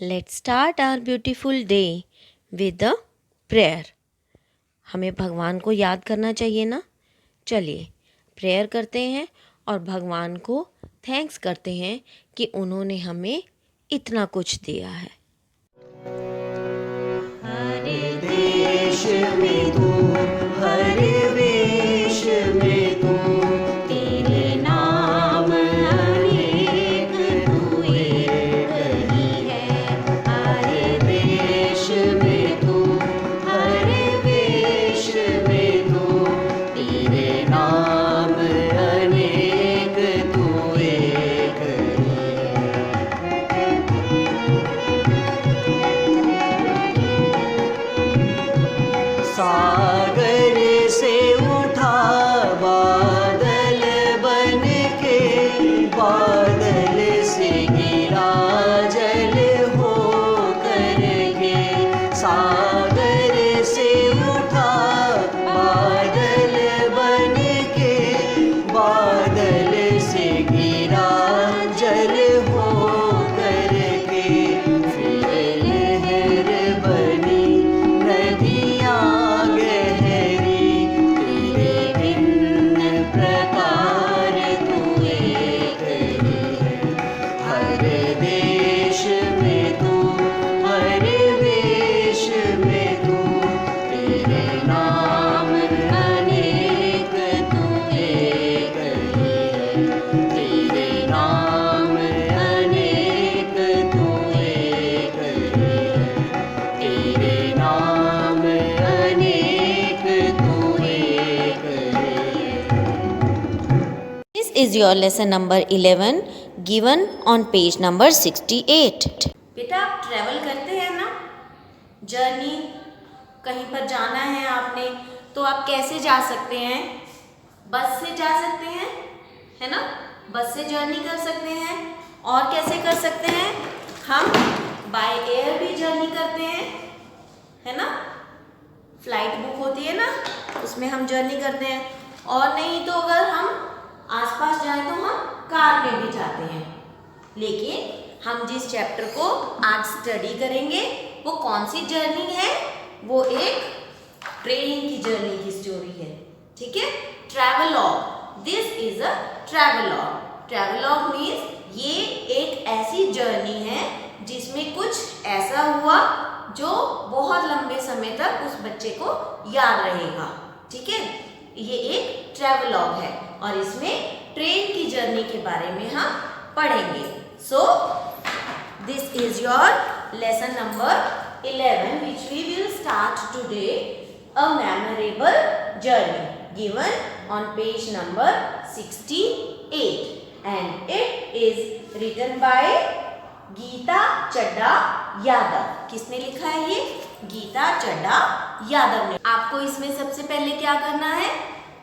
Let's start our beautiful day with a prayer. हमें भगवान को याद करना चाहिए ना। चलिए प्रेयर करते हैं और भगवान को थैंक्स करते हैं कि उन्होंने हमें इतना कुछ दिया है। हर देश में तू, हर वेश में तू, तेरे नाम अनेक तू एक ही है। हर देश में तू, हर वेश में तू, तेरे नाम अनेक तू एक ही है। सागर से उठा बादल बन के, बादल से गिरा जल हो करके। सागर से उठा बादल बन के, बादल से गिरा जल हो करके। फिर लहर बनी नदियाँ गहरी, तेरे भिन्न प्रकार तू एक ही है। हर देश में तू, हर वेश में तू, तेरे नाम अनेक तू एक ही है। तेरे नाम अनेक तू एक ही है। तेरे नाम अनेक तू एक ही है। This is your lesson number 11 given on page number 68. बेटा आप ट्रैवल करते हैं ना, जर्नी कहीं पर जाना है आपने तो आप कैसे जा सकते हैं? बस से जा सकते हैं, है ना। बस से जर्नी कर सकते हैं। और कैसे कर सकते हैं? हम बाय एयर भी जर्नी करते हैं, है ना। फ्लाइट बुक होती है ना, उसमें हम जर्नी करते हैं। और नहीं तो अगर हम आसपास जाएं तो हम कार में भी जाते हैं। लेकिन हम जिस चैप्टर को आज स्टडी करेंगे वो कौन सी जर्नी है? वो एक ट्रेन की जर्नी की स्टोरी है, ठीक है। Travelogue, this is a travelogue. Travelogue means ये एक ऐसी जर्नी है जिसमें कुछ ऐसा हुआ जो बहुत लंबे समय तक उस बच्चे को याद रहेगा, ठीक है। ये एक ट्रैवलॉग है और इसमें ट्रेन की जर्नी के बारे में हम पढ़ेंगे। So this is your lesson number 11 which we will start today, a memorable journey given on page number 68 and it is written by Geeta Chadha Yadav. किसने लिखा है ये? गीता चड्डा यादव ने। आपको इसमें सबसे पहले क्या करना है?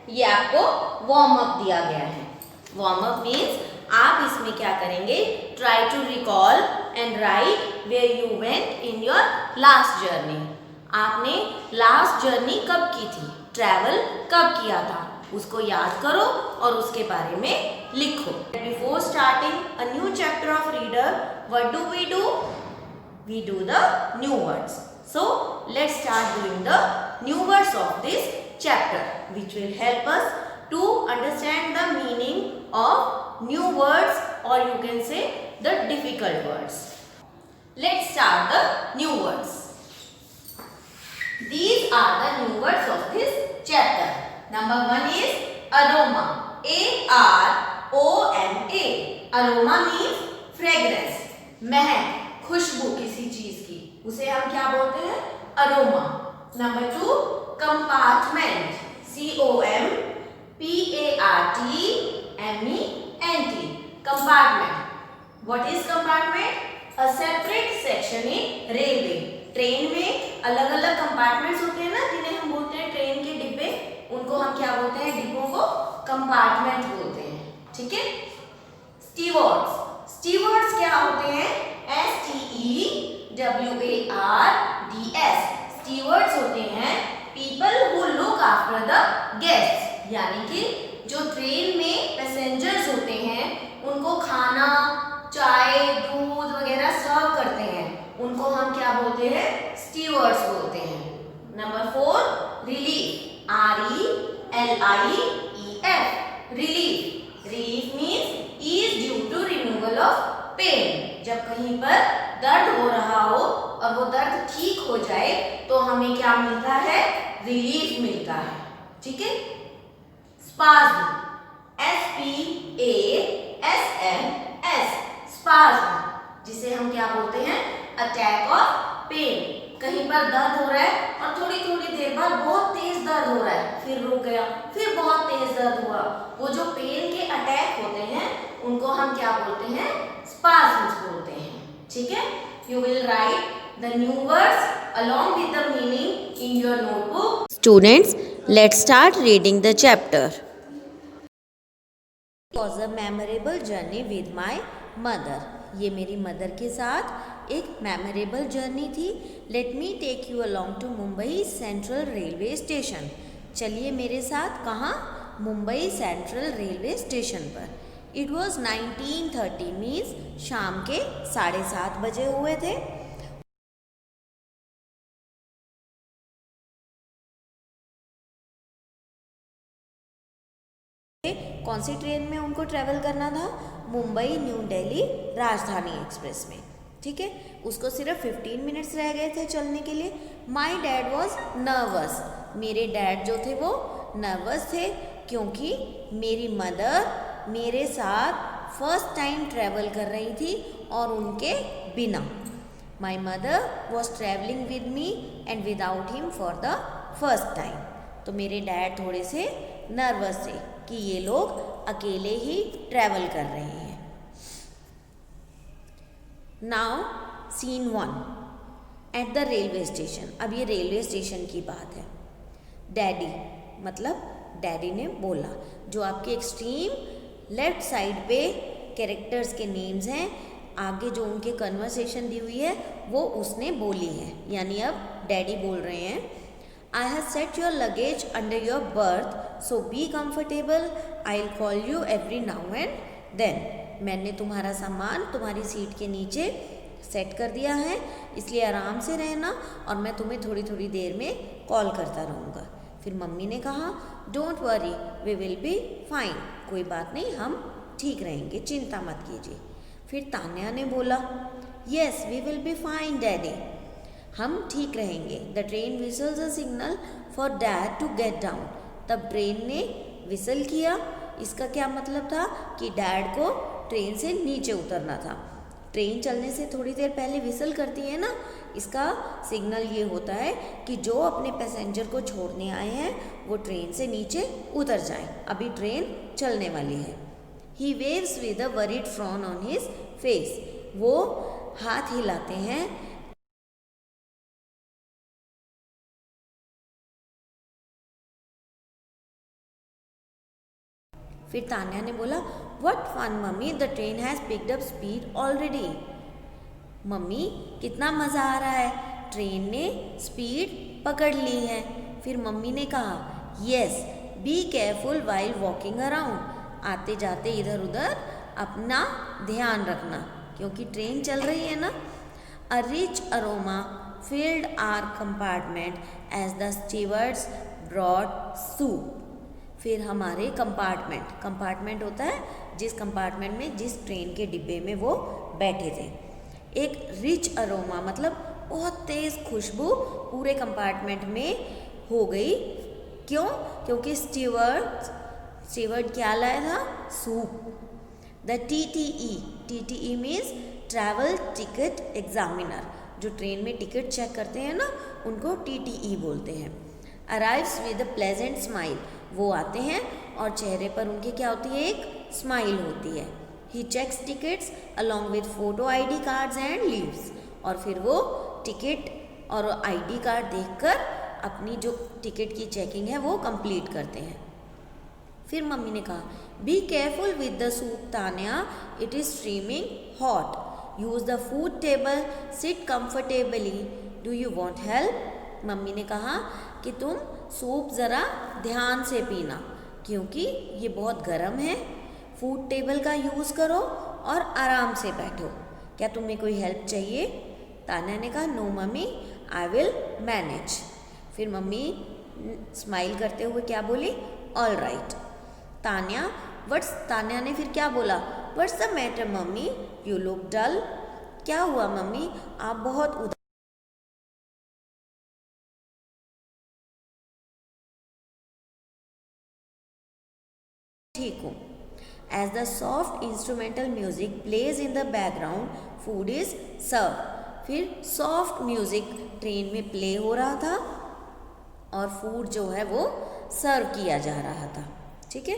ये आपको वार्म अप दिया गया है। वार्म अप मीन्स आप इसमें क्या करेंगे? Try to recall and write where you went in your last journey. आपने लास्ट जर्नी कब की थी? ट्रैवल कब किया था? उसको याद करो और उसके बारे में लिखो। Before starting a new chapter of reader, what do? We do the new words. So let's start doing the new words of this chapter, which will help us to understand the meaning of new words, or you can say the difficult words. Let's start the new words. These are the new words of this chapter. Number 1 is aroma. A-R-O-M-A. Aroma means fragrance. महक, खुशबू किसी चीज की, उसे हम क्या बोलते हैं? Aroma. Number 2 compartment. C-O-M-P-A-R-T-M-E-N-T। Compartment. What is compartment? A separate section in railway. Train में अलग अलग कंपार्टमेंट्स होते हैं ना, जिन्हें हम बोलते हैं ट्रेन के डिब्बे। उनको हम क्या बोलते हैं? डिब्बों को कंपार्टमेंट बोलते हैं, ठीक है। स्टीवर्ड्स। स्टीवर्ड्स क्या होते हैं? S-T-E-W-A-R-D-S। स्टीवर्ड्स होते हैं people who look after the guest, यानी कि जो ट्रेन में पैसेंजर्स होते हैं उनको खाना, चाय, दूध वगैरह सर्व करते हैं, उनको हम क्या बोलते हैं? स्टीवर्ड्स बोलते हैं। Number 4 relief, RELIEF, relief. Relief means is due to removal of pain. जब कहीं पर दर्द हो रहा हो और वो दर्द ठीक हो जाए तो हमें क्या मिलता है? रिलीफ मिलता है। ठीक है। स्पाज्म, SPASMS, स्पाज्म, जिसे हम क्या बोलते हैं? Attack of pain. कहीं पर दर्द हो रहा है और थोड़ी थोड़ी देर बाद बहुत तेज दर्द हो रहा है, फिर रुक गया, फिर बहुत तेज दर्द हुआ। वो जो पेन के अटैक होते हैं उनको हम क्या बोलते हैं? स्पाज्म्स बोलते हैं। ठीक है। You will write the new words along with the meaning in your notebook. Students, let's start reading the chapter. It was a memorable journey with my mother. ये मेरी मदर के साथ एक मेमोरेबल जर्नी थी। Let me take you along to Mumbai central railway station. चलिए मेरे साथ कहाँ? मुंबई सेंट्रल रेलवे स्टेशन पर। इट वॉज 1930 मीन्स शाम के 7:30 बजे हुए थे। कौन सी ट्रेन में उनको ट्रैवल करना था? मुंबई न्यू दिल्ली राजधानी एक्सप्रेस में। ठीक है। उसको सिर्फ 15 मिनट्स रह गए थे चलने के लिए। My dad was nervous. मेरे डैड जो थे वो नर्वस थे क्योंकि मेरी मदर मेरे साथ फर्स्ट टाइम ट्रैवल कर रही थी और उनके बिना। My mother was travelling with me and without him for the first time. तो मेरे डैड थोड़े से नर्वस थे कि ये लोग अकेले ही ट्रैवल कर रहे हैं। Now scene 1 at the railway station. अब ये रेलवे स्टेशन की बात है। डैडी मतलब डैडी ने बोला। जो आपके एक्सट्रीम लेफ्ट साइड पे कैरेक्टर्स के नेम्स हैं, आगे जो उनके कन्वर्सेशन दी हुई है वो उसने बोली है, यानी अब डैडी बोल रहे हैं। I have set your luggage under your berth, so be comfortable. I'll call you every now and then. मैंने तुम्हारा सामान तुम्हारी सीट के नीचे सेट कर दिया है, इसलिए आराम से रहना और मैं तुम्हें थोड़ी थोड़ी देर में कॉल करता रहूँगा। फिर मम्मी ने कहा, don't worry, we will be fine. कोई बात नहीं, हम ठीक रहेंगे, चिंता मत कीजिए। फिर तान्या ने बोला, yes we will be fine daddy, हम ठीक रहेंगे। The train whistles a signal for dad to get down. तब ट्रेन ने विसल किया। इसका क्या मतलब था कि डैड को ट्रेन से नीचे उतरना था। ट्रेन चलने से थोड़ी देर पहले विसल करती है ना, इसका सिग्नल ये होता है कि जो अपने पैसेंजर को छोड़ने आए हैं वो ट्रेन से नीचे उतर जाए। अभी ट्रेन चलने वाली है। He waves with a worried frown on his face. वो हाथ हिलाते हैं। फिर तान्या ने बोला, what fun mummy, the train has picked up speed already. मम्मी कितना मज़ा आ रहा है, ट्रेन ने स्पीड पकड़ ली है। फिर मम्मी ने कहा, yes be careful while walking around. आते जाते इधर उधर अपना ध्यान रखना क्योंकि ट्रेन चल रही है ना। A rich aroma filled our compartment as the stewards brought soup. फिर हमारे कंपार्टमेंट होता है जिस कंपार्टमेंट में जिस ट्रेन के डिब्बे में वो बैठे थे। एक रिच अरोमा मतलब बहुत तेज़ खुशबू पूरे कंपार्टमेंट में हो गई। क्यों? क्योंकि स्टीवर्ड क्या लाया था? Soup. The TTE means travel ticket examiner. जो ट्रेन में टिकट चेक करते हैं ना उनको TTE बोलते हैं। Arrives with a pleasant smile. वो आते हैं और चेहरे पर उनके क्या होती है? एक स्माइल होती है। He checks tickets along with photo ID cards and leaves. और फिर वो टिकट और ID कार्ड देखकर अपनी जो टिकट की चेकिंग है वो कंप्लीट करते हैं। फिर मम्मी ने कहा, be careful with the soup Tanya, it is streaming hot. Use the food table, seat comfortably, do you want help. Mummy ने कहा कि तुम सूप ज़रा ध्यान से पीना क्योंकि ये बहुत गर्म है। फूड टेबल का यूज़ करो और आराम से बैठो। क्या तुम्हें कोई हेल्प चाहिए? तान्या ने कहा no mummy, I will manage. फिर मम्मी स्माइल करते हुए क्या बोली, ऑल राइट। तान्या ने फिर क्या बोला, what's the matter mummy, you look dull. क्या हुआ मम्मी, आप बहुत उदास ठीक हूँ। As the soft instrumental music plays in the background, food is serve. फिर सॉफ्ट म्यूजिक ट्रेन में प्ले हो रहा था और फूड जो है वो सर्व किया जा रहा था। ठीक है,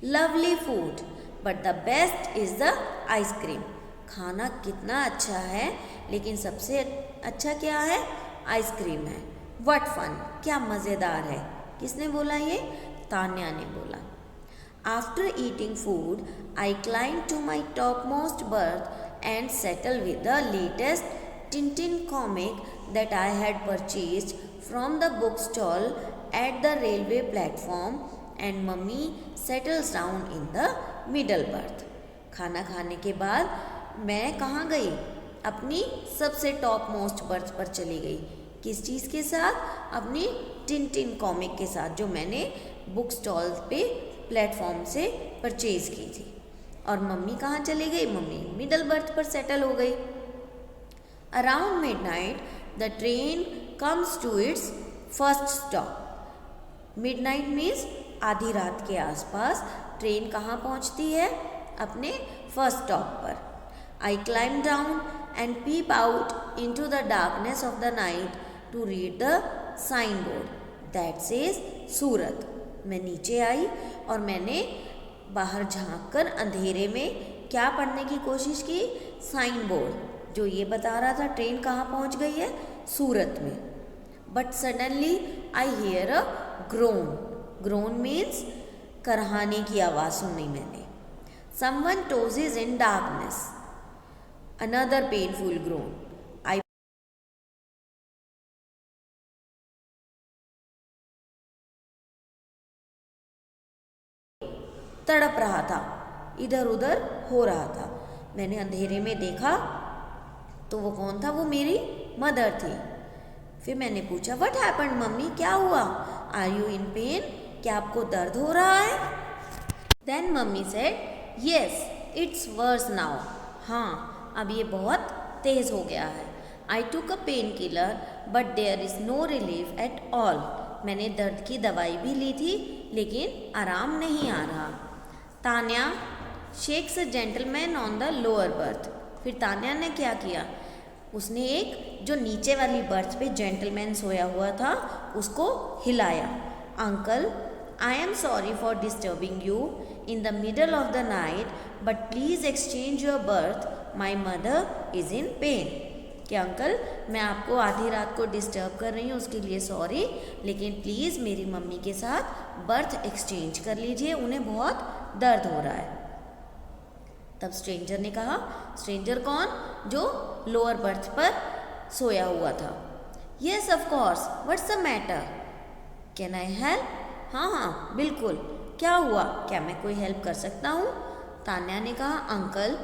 lovely food but the best is the ice cream. खाना कितना अच्छा है, लेकिन सबसे अच्छा क्या है, आइसक्रीम है। व्हाट फन, क्या मज़ेदार है। किसने बोला ये, तान्या ने बोला। After eating food I climb to my top most berth and settle with the latest Tintin comic that I had purchased from the book stall at the railway platform and mummy settles down in the middle berth. खाना खाने के बाद मैं कहाँ गई, अपनी सबसे top most birth पर चली गई। किस चीज़ के साथ, अपनी टिंटिन कॉमिक के साथ, जो मैंने बुक स्टॉल पे प्लेटफॉर्म से परचेज़ की थी। और मम्मी कहाँ चली गई, मम्मी मिडल बर्थ पर सेटल हो गई। Around midnight the train comes to its first stop. Midnight means आधी रात के आसपास ट्रेन कहाँ पहुँचती है, अपने फर्स्ट स्टॉप पर। I climb down and peep out into the darkness of the night to read the sign board that says Surat. मैं नीचे आई और मैंने बाहर झांककर अंधेरे में क्या पढ़ने की कोशिश की, साइन बोर्ड जो ये बता रहा था ट्रेन कहाँ पहुँच गई है, सूरत में। But suddenly I hear a groan. Groan means करहाने की आवाज़ सुनी मैंने। Someone tosses in darkness, another painful groan. आई तड़प रहा था, इधर उधर हो रहा था। मैंने अंधेरे में देखा तो वो कौन था, वो मेरी मदर थी। फिर मैंने पूछा व्हाट हैपेंड मम्मी, क्या हुआ, आर यू इन पेन, क्या आपको दर्द हो रहा है। Then mummy said yes it's worse now. हाँ, अब ये बहुत तेज़ हो गया है। I took a pain killer but there is no relief at all. मैंने दर्द की दवाई भी ली थी, लेकिन आराम नहीं आ रहा। Tanya shakes a gentleman on the lower berth. फिर तान्या ने क्या किया, उसने एक जो नीचे वाली बर्थ पे जेंटलमैन सोया हुआ था उसको हिलाया। Uncle, I am sorry for disturbing you in the middle of the night but please exchange your birth, my mother is in pen. कि अंकल, मैं आपको आधी रात को डिस्टर्ब कर रही हूँ, उसके लिए सॉरी, लेकिन प्लीज़ मेरी मम्मी के साथ बर्थ एक्सचेंज कर लीजिए, उन्हें बहुत दर्द हो रहा है। तब स्ट्रेंजर ने कहा, स्ट्रेंजर कौन, जो लोअर बर्थ पर सोया हुआ था। Yes of course, what's the matter, can I help. हाँ हाँ बिल्कुल, क्या हुआ, क्या मैं कोई हेल्प कर सकता हूँ। तान्या ने कहा, uncle,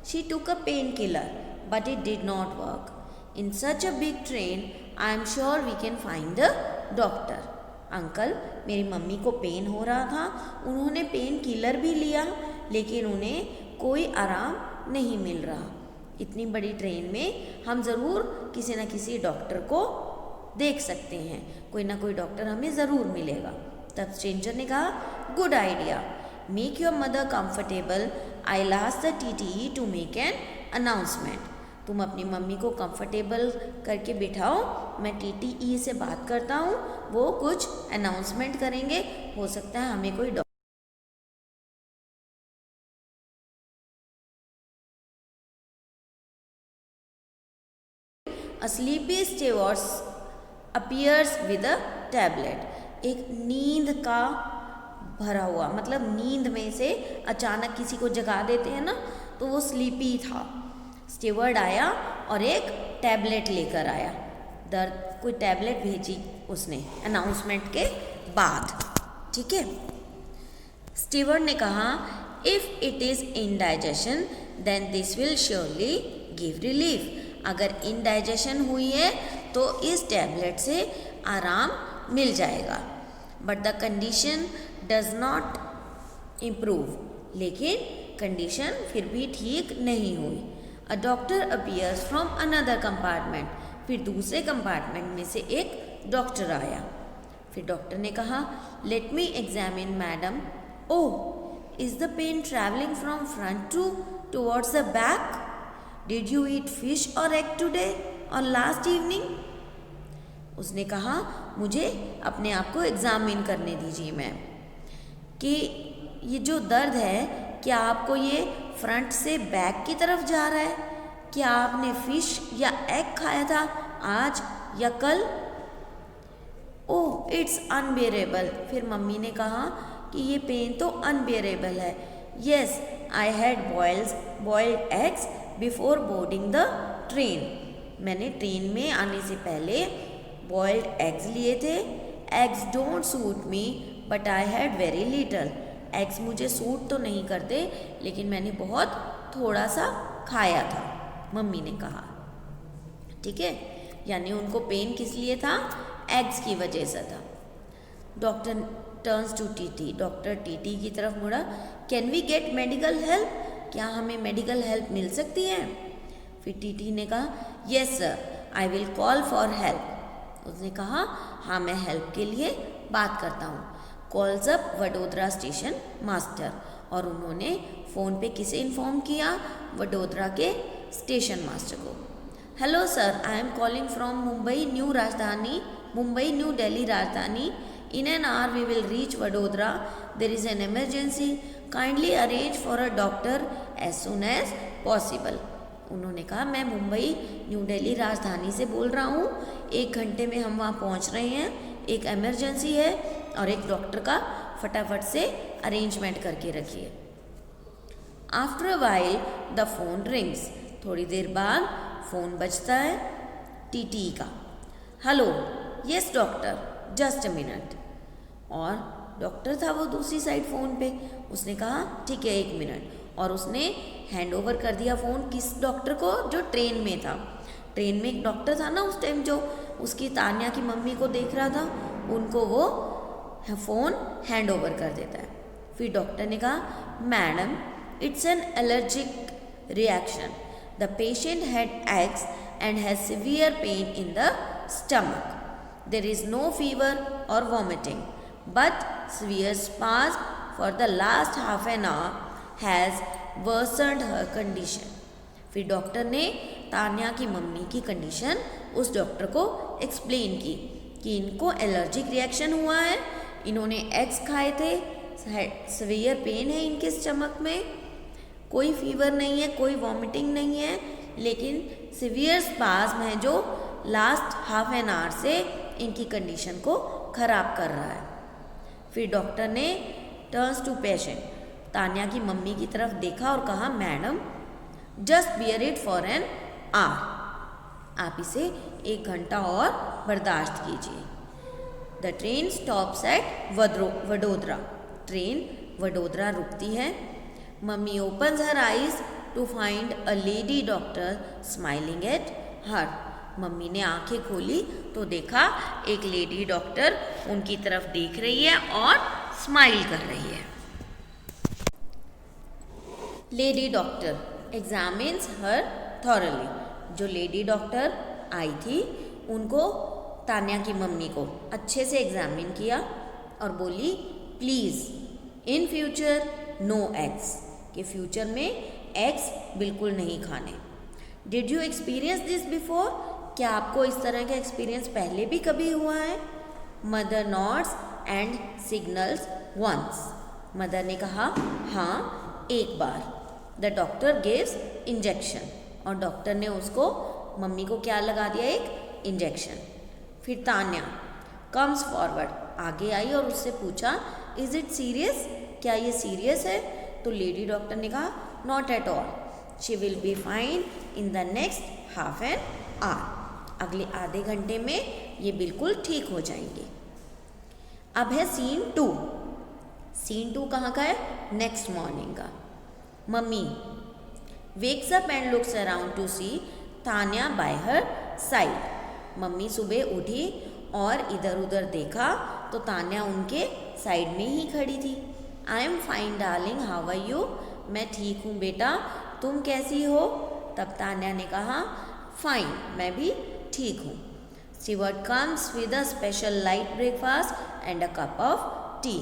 she took a pain killer but it did not work. In such a big train I am sure we can find the doctor. Uncle, मेरी मम्मी को पेन हो रहा था, उन्होंने पेन किलर भी लिया, लेकिन उन्हें कोई आराम नहीं मिल रहा। इतनी बड़ी ट्रेन में हम ज़रूर किसी न किसी डॉक्टर को देख सकते हैं, कोई ना कोई डॉक्टर हमें ज़रूर मिलेगा। तब स्ट्रेंजर ने कहा, good idea, make your mother comfortable, I last the TTE to make an announcement. तुम अपनी मम्मी को कंफर्टेबल करके बिठाओ, मैं टीटीई से बात करता हूँ, वो कुछ अनाउंसमेंट करेंगे, हो सकता है हमें कोई A sleepy steward appears with a tablet। एक नींद का भरा हुआ, मतलब नींद में से अचानक किसी को जगा देते हैं ना, तो वो स्लीपी था। स्टीवर्ड आया और एक टैबलेट लेकर आया। कोई टैबलेट भेजी उसने अनाउंसमेंट के बाद। ठीक है, स्टीवर्ड ने कहा, if it is indigestion then this will surely give relief. अगर इनडाइजेशन हुई है तो इस टैबलेट से आराम मिल जाएगा। But the condition does not improve, लेकिन कंडीशन फिर भी ठीक नहीं हुई। A doctor appears from another compartment, फिर दूसरे कंपार्टमेंट में से एक डॉक्टर आया। फिर डॉक्टर ने कहा, let me examine madam. Oh, is the pain travelling from front towards the back? Did you eat fish or egg today or last evening? उसने कहा, मुझे अपने आप को एग्जामिन करने दीजिए मैम, कि ये जो दर्द है क्या आपको ये फ्रंट से बैक की तरफ जा रहा है? क्या आपने फिश या एग खाया था आज या कल? ओह, इट्स अनबेरेबल। फिर मम्मी ने कहा कि ये पेन तो अनबेरेबल है। Yes, I had boiled eggs before boarding the train. मैंने ट्रेन में आने से पहले बॉइल्ड एग्स लिए थे। Eggs don't suit me but I had very little. Eggs मुझे सूट तो नहीं करते, लेकिन मैंने बहुत थोड़ा सा खाया था, मम्मी ने कहा। ठीक है, यानी उनको पेन किस लिए था? एग्स की वजह से था। Doctor turns to TT, doctor TT की तरफ मुड़ा। Can we get medical help? क्या हमें मेडिकल हेल्प मिल सकती है? फिर टीटी ने कहा, yes sir, I will call for help. उसने कहा, हाँ मैं हेल्प के लिए बात करता हूँ। Calls up Vadodara station master, और उन्होंने फ़ोन पे किसे इन्फॉर्म किया? वडोदरा के स्टेशन मास्टर को। Hello sir, I am calling from Mumbai New Delhi Rajdhani. In an hour we will reach Vadodara. There is an emergency, kindly arrange for a doctor as soon as possible. उन्होंने कहा, मैं मुंबई न्यू दिल्ली राजधानी से बोल रहा हूँ, 1 घंटे में हम वहाँ पहुँच रहे हैं। एक एमरजेंसी है और एक डॉक्टर का फटाफट से अरेंजमेंट करके रखिए। After a while the phone rings, थोड़ी देर बाद फ़ोन बजता है टीटी का। Hello, yes doctor, just a minute. और डॉक्टर था वो दूसरी साइड फ़ोन पे। उसने कहा, ठीक है 1 मिनट, और उसने हैंड ओवर कर दिया फ़ोन किस डॉक्टर को? जो ट्रेन में था। ट्रेन में एक डॉक्टर था ना उस टाइम, जो उसकी तान्या की मम्मी को देख रहा था, उनको वो फ़ोन हैंड ओवर कर देता है। फिर डॉक्टर ने कहा, madam it's an allergic reaction. The patient had eggs and has severe pain in the stomach. There is no fever और vomiting but severe spasm for the last half an hour has worsened her condition. फिर doctor ने तान्या की mummy की condition उस doctor को explain की कि इनको एलर्जिक रिएक्शन हुआ है, इन्होंने एग्स खाए थे, सिवियर पेन है इनके स्टमक में, कोई फीवर नहीं है, कोई वॉमिटिंग नहीं है, लेकिन सिवियर स्पाज्म है जो लास्ट हाफ एन आवर से इनकी कंडीशन को ख़राब कर रहा है। फिर डॉक्टर ने टर्न्स टू पेशेंट, तान्या की मम्मी की तरफ देखा और कहा, madam just bear it for an hour, आप इसे 1 घंटा और बर्दाश्त कीजिए। The train stops at Vadodara, train Vadodara रुकती है। Mummy opens her eyes to find a lady doctor smiling at her. Mummy ने आंखें खोली तो देखा एक लेडी डॉक्टर उनकी तरफ देख रही है और स्माइल कर रही है। लेडी डॉक्टर एग्जामिन्स हर थॉरली, जो लेडी डॉक्टर आई थी उनको तान्या की मम्मी को अच्छे से एग्जामिन किया और बोली, please in future no eggs, कि फ्यूचर में एग्स बिल्कुल नहीं खाने। Did you experience this before, क्या आपको इस तरह का एक्सपीरियंस पहले भी कभी हुआ है? Mother nods and signals once, mother ने कहा, हाँ एक बार। द डॉक्टर गिव्स इंजेक्शन, और डॉक्टर ने उसको मम्मी को क्या लगा दिया? एक इंजेक्शन। फिर तान्या कम्स फॉरवर्ड, आगे आई और उससे पूछा, इज़ इट सीरियस, क्या ये सीरियस है? तो लेडी डॉक्टर ने कहा, not at all, she will be fine in the next half an our, अगले आधे घंटे में ये बिल्कुल ठीक हो जाएंगे। अब है सीन 2। सीन 2 कहाँ का है? नेक्स्ट मॉर्निंग का। Mummy wakes up and looks around to see Tanya by her side. Mummy सुबह उठी और इधर उधर देखा तो तान्या उनके साइड में ही खड़ी थी। I am fine darling, how are you? मैं ठीक हूँ बेटा, तुम कैसी हो? तब तान्या ने कहा फाइन, मैं भी ठीक हूँ। Stewart comes with a special light breakfast and a cup of T.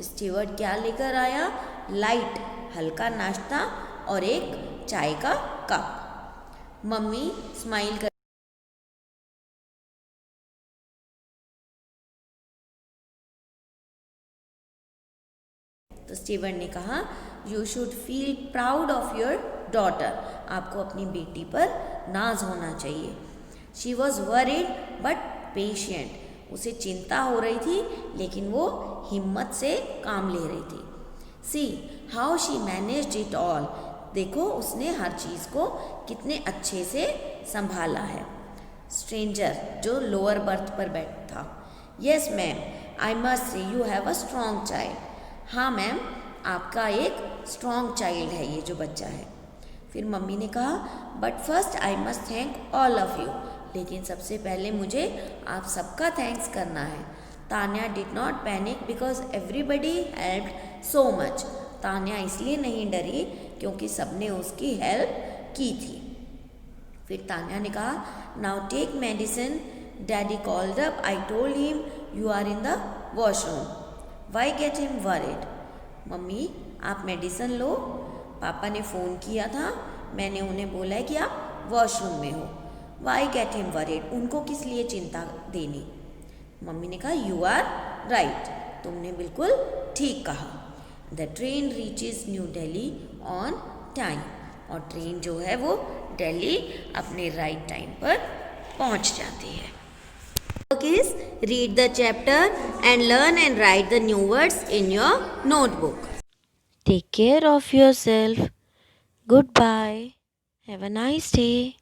Stewart क्या लेकर आया? लाइट हल्का नाश्ता और एक चाय का कप। मम्मी स्माइल कर तो स्टीवर्ट ने कहा you should feel proud of your daughter, आपको अपनी बेटी पर नाज होना चाहिए। She was worried but patient, उसे चिंता हो रही थी लेकिन वो हिम्मत से काम ले रही थी। See how she managed it all, देखो उसने हर चीज़ को कितने अच्छे से संभाला है। स्ट्रेंजर जो लोअर बर्थ पर बैठा था, yes ma'am, I must say you have a strong child, हाँ मैम आपका एक स्ट्रॉन्ग चाइल्ड है ये जो बच्चा है। फिर मम्मी ने कहा but first I must thank all of you, लेकिन सबसे पहले मुझे आप सबका थैंक्स करना है। Tanya did not panic because everybody helped so much, Tanya इसलिए नहीं डरी क्योंकि सबने उसकी हेल्प की थी। फिर तान्या ने कहा now take medicine, daddy called up, I told him you are in the washroom, why get him worried, mummy आप मेडिसिन लो, पापा ने फ़ोन किया था, मैंने उन्हें बोला है कि आप वॉशरूम में हो। वाई गेट हिम वरीड, उनको किस लिए चिंता देनी। मम्मी ने कहा यू आर राइट, तुमने बिल्कुल ठीक कहा। The train reaches new Delhi on time, और ट्रेन जो है वो दिल्ली अपने राइट टाइम पर पहुंच जाती है। Is read the chapter and learn and write the new words in your notebook. Take care of yourself. Goodbye. Have a nice day.